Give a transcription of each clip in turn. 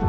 Hello,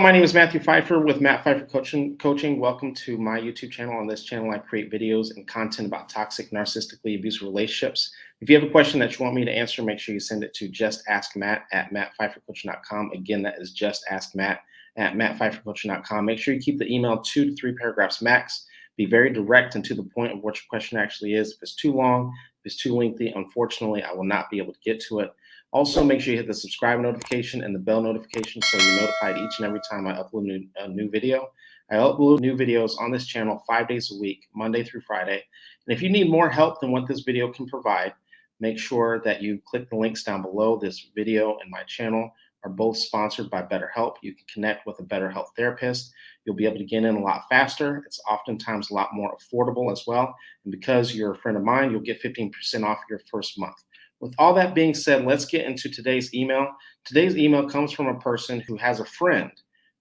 my name is Matthew Pfeiffer with Matt Pfeiffer Coaching. Welcome to my YouTube channel. On this channel, I create videos and content about toxic, narcissistically abusive relationships. If you have a question that you want me to answer, make sure you send it to justaskmatt@mattpfeiffercoaching.com. Again, that is justaskmatt@mattpfeiffercoaching.com. Make sure you keep the email 2 to 3 paragraphs max. Be very direct and to the point of what your question actually is. If it's too long, if it's too lengthy, unfortunately, I will not be able to get to it. Also, make sure you hit the subscribe notification and the bell notification so you're notified each and every time I upload a new video. I upload new videos on this channel 5 days a week, Monday through Friday. And if you need more help than what this video can provide, make sure that you click the links down below. This video and my channel are both sponsored by BetterHelp. You can connect with a BetterHelp therapist. You'll be able to get in a lot faster. It's oftentimes a lot more affordable as well. And because you're a friend of mine, you'll get 15% off your first month. With all that being said, let's get into today's email. Today's email comes from a person who has a friend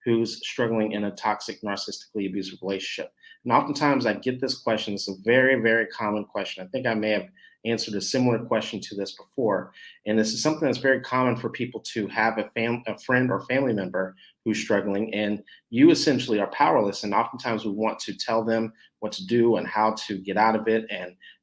who's struggling in a toxic, narcissistically abusive relationship. And oftentimes I get this question. It's a very, very common question. I think I may have answered a similar question to this before. And this is something that's very common for people to have a friend or family member who's struggling, and you essentially are powerless. And oftentimes we want to tell them what to do and how to get out of it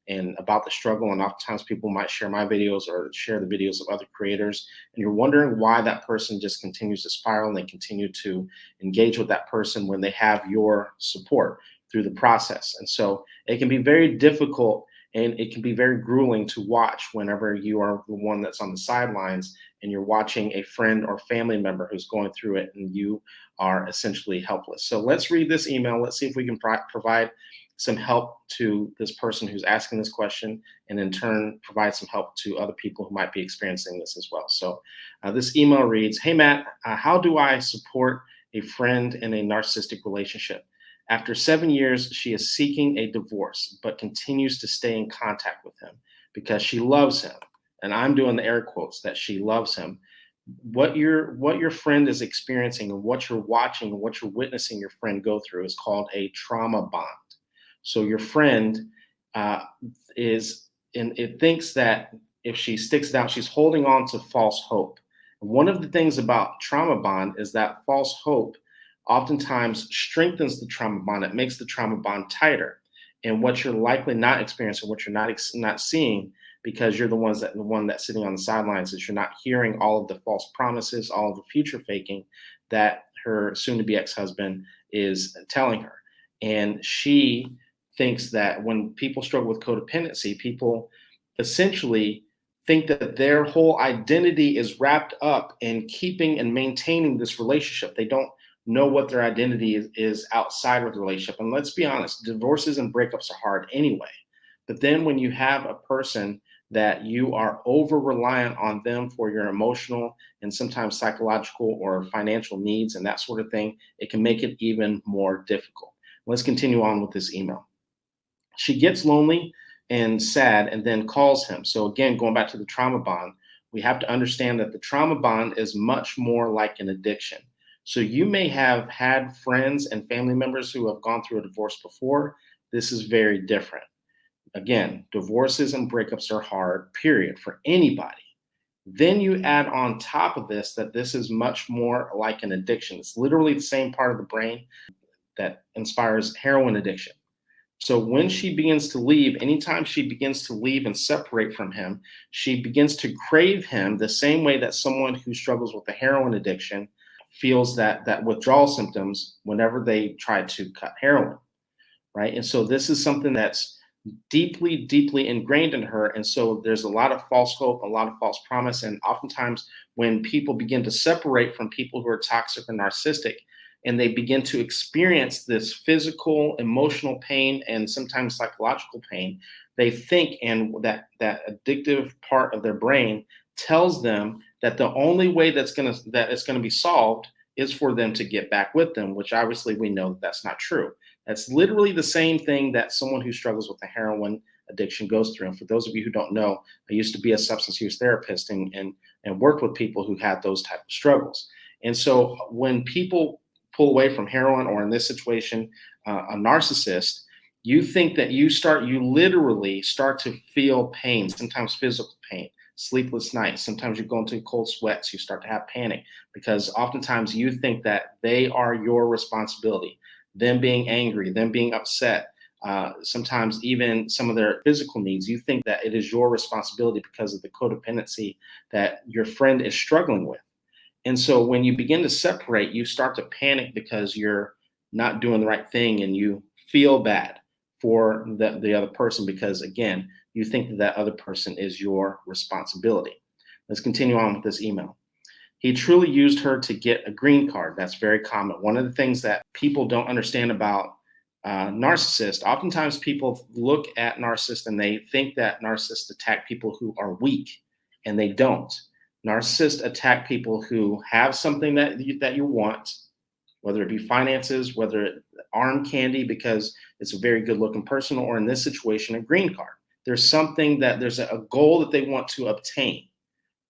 and about the struggle. And oftentimes people might share my videos or share the videos of other creators. And you're wondering why that person just continues to spiral and they continue to engage with that person when they have your support through the process. And so it can be very difficult and it can be very grueling to watch whenever you are the one that's on the sidelines and you're watching a friend or family member who's going through it and you are essentially helpless. So let's read this email. Let's see if we can provide some help to this person who's asking this question, and in turn provide some help to other people who might be experiencing this as well. So this email reads, "Hey Matt, how do I support a friend in a narcissistic relationship? After 7 years, she is seeking a divorce, but continues to stay in contact with him because she loves him." And I'm doing the air quotes that she loves him. What your friend is experiencing and what you're watching and what you're witnessing your friend go through is called a trauma bond. So your friend it thinks that if she sticks it out, she's holding on to false hope. One of the things about trauma bond is that false hope oftentimes strengthens the trauma bond. It makes the trauma bond tighter. And what you're likely not experiencing, what you're not seeing, because you're the one that's sitting on the sidelines, is you're not hearing all of the false promises, all of the future faking that her soon-to-be ex-husband is telling her. And she thinks that when people struggle with codependency, people essentially think that their whole identity is wrapped up in keeping and maintaining this relationship. They don't know what their identity is outside of the relationship. And let's be honest, divorces and breakups are hard anyway. But then when you have a person that you are over reliant on them for your emotional and sometimes psychological or financial needs and that sort of thing, it can make it even more difficult. Let's continue on with this email. She gets lonely and sad and then calls him. So again, going back to the trauma bond, we have to understand that the trauma bond is much more like an addiction. So you may have had friends and family members who have gone through a divorce before. This is very different. Again, divorces and breakups are hard, period, for anybody. Then you add on top of this that this is much more like an addiction. It's literally the same part of the brain that inspires heroin addiction. So when she begins to leave, anytime she begins to leave and separate from him, she begins to crave him the same way that someone who struggles with a heroin addiction feels that withdrawal symptoms whenever they try to cut heroin, right? And so this is something that's deeply, deeply ingrained in her. And so there's a lot of false hope, a lot of false promise. And oftentimes when people begin to separate from people who are toxic or narcissistic, and they begin to experience this physical, emotional pain, and sometimes psychological pain, they think, and that addictive part of their brain tells them that the only way that it's gonna be solved is for them to get back with them, which obviously we know that that's not true. That's literally the same thing that someone who struggles with a heroin addiction goes through. And for those of you who don't know, I used to be a substance use therapist and worked with people who had those type of struggles. And so when people pull away from heroin, or in this situation, a narcissist, You think that you literally start to feel pain, sometimes physical pain, sleepless nights. Sometimes you go into cold sweats, you start to have panic because oftentimes you think that they are your responsibility. Them being angry, them being upset, sometimes even some of their physical needs, you think that it is your responsibility because of the codependency that your friend is struggling with. And so when you begin to separate, you start to panic because you're not doing the right thing and you feel bad for the other person because, again, you think that that other person is your responsibility. Let's continue on with this email. He truly used her to get a green card. That's very common. One of the things that people don't understand about narcissists, oftentimes people look at narcissists and they think that narcissists attack people who are weak, and they don't. Narcissists attack people who have something that you want, whether it be finances, whether it arm candy because it's a very good looking person, or in this situation, a green card. There's a goal that they want to obtain,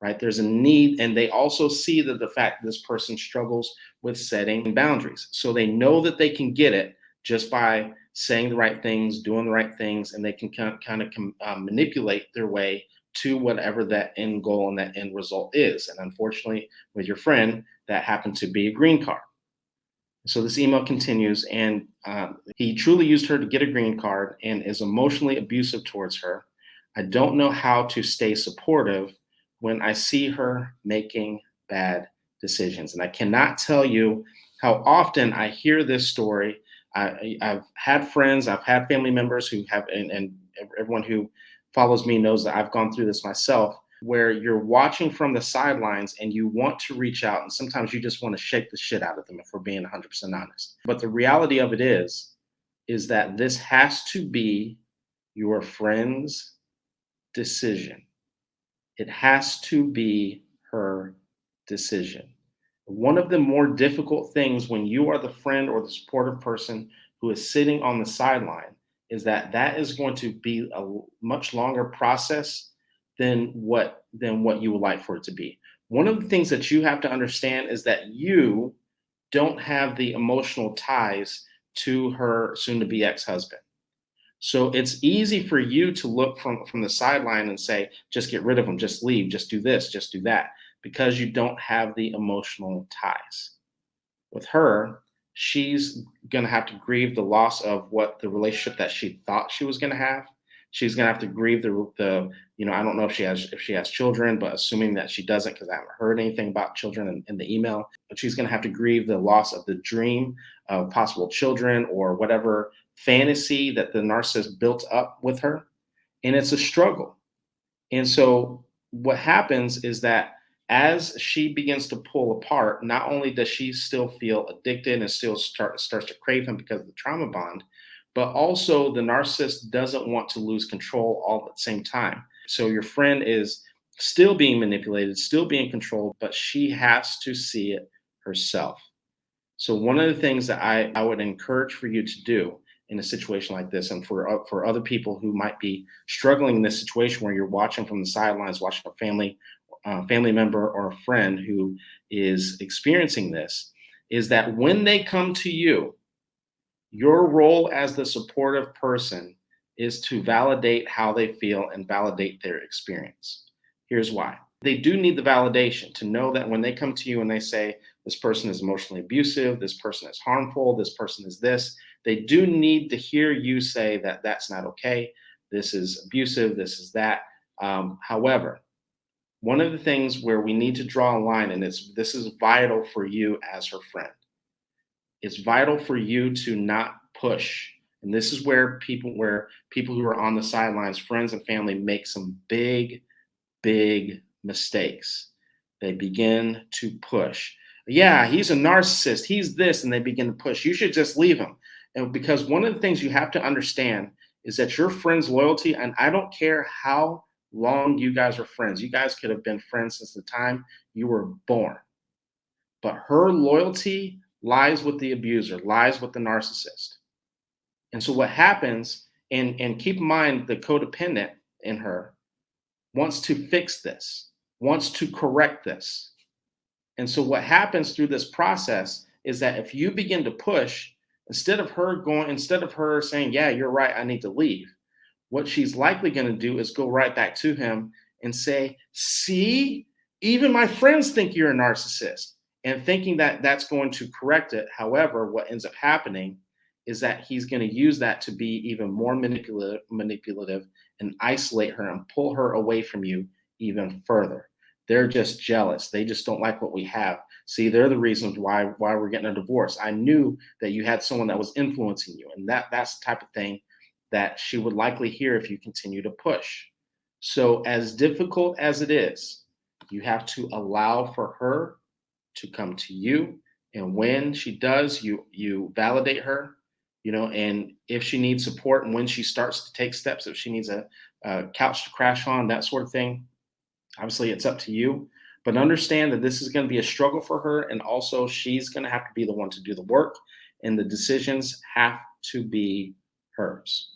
right? There's a need, and they also see that the fact that this person struggles with setting boundaries. So they know that they can get it just by saying the right things, doing the right things, and they can kind of manipulate their way to whatever that end goal and that end result is. And unfortunately, with your friend, that happened to be a green card. So this email continues, and he truly used her to get a green card and is emotionally abusive towards her. I don't know how to stay supportive when I see her making bad decisions. And I cannot tell you how often I hear this story. I've had friends, I've had family members who have, and everyone who follows me knows that I've gone through this myself, where you're watching from the sidelines and you want to reach out. And sometimes you just want to shake the shit out of them, if we're being 100% honest. But the reality of it is that this has to be your friend's decision. It has to be her decision. One of the more difficult things when you are the friend or the supportive person who is sitting on the sideline is that is going to be a much longer process than what you would like for it to be. One of the things that you have to understand is that you don't have the emotional ties to her soon-to-be ex-husband. So it's easy for you to look from the sideline and say, just get rid of him, just leave, just do this, just do that, because you don't have the emotional ties. With her, she's going to have to grieve the loss of what the relationship that she thought she was going to have. She's going to have to grieve the I don't know if she has children, but assuming that she doesn't, because I haven't heard anything about children in the email, but she's going to have to grieve the loss of the dream of possible children or whatever fantasy that the narcissist built up with her. And it's a struggle. And so what happens is that as she begins to pull apart, not only does she still feel addicted and still starts to crave him because of the trauma bond, but also the narcissist doesn't want to lose control all at the same time. So your friend is still being manipulated, still being controlled, but she has to see it herself. So one of the things that I would encourage for you to do in a situation like this, and for other people who might be struggling in this situation where you're watching from the sidelines, watching a family member or a friend who is experiencing this, is that when they come to you, your role as the supportive person is to validate how they feel and validate their experience. Here's why. They do need the validation to know that when they come to you and they say, this person is emotionally abusive, this person is harmful, this person is this, they do need to hear you say that that's not okay, this is abusive, this is that. However, one of the things where we need to draw a line, and this is vital for you as her friend, it's vital for you to not push. And this is where people who are on the sidelines, friends and family, make some big mistakes. They begin to push. Yeah, he's a narcissist. He's this, and they begin to push. You should just leave him. And because one of the things you have to understand is that your friend's loyalty, and I don't care how long you guys are friends. You guys could have been friends since the time you were born. But her loyalty lies with the abuser, lies with the narcissist. And so what happens, and keep in mind the codependent in her wants to fix this, wants to correct this. And so what happens through this process is that if you begin to push, Instead of her saying, yeah, you're right, I need to leave, what she's likely going to do is go right back to him and say, see, even my friends think you're a narcissist, and thinking that that's going to correct it. However, what ends up happening is that he's going to use that to be even more manipulative and isolate her and pull her away from you even further. They're just jealous. They just don't like what we have. See, they're the reasons why we're getting a divorce. I knew that you had someone that was influencing you, and that's the type of thing that she would likely hear if you continue to push. So, as difficult as it is, you have to allow for her to come to you. And when she does, you validate her, and if she needs support and when she starts to take steps, if she needs a couch to crash on, that sort of thing, obviously it's up to you. But understand that this is going to be a struggle for her. And also, she's going to have to be the one to do the work, and the decisions have to be hers.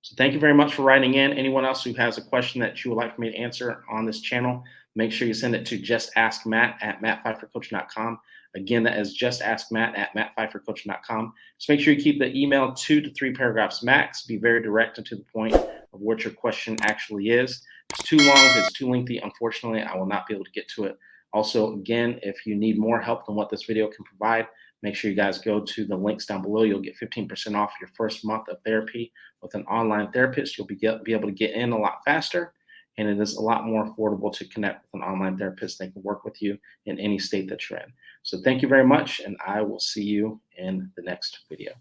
So thank you very much for writing in. Anyone else who has a question that you would like for me to answer on this channel, make sure you send it to justaskmatt@mattpfeiffercoaching.com. Again, that is justaskmatt@mattpfeiffercoaching.com. Just make sure you keep the email 2 to 3 paragraphs max. Be very direct and to the point of what your question actually is. If it's too long, if it's too lengthy, unfortunately, I will not be able to get to it. Also, again, if you need more help than what this video can provide, make sure you guys go to the links down below. You'll get 15% off your first month of therapy with an online therapist. You'll be able to get in a lot faster, and it is a lot more affordable to connect with an online therapist. They can work with you in any state that you're in. So thank you very much, and I will see you in the next video.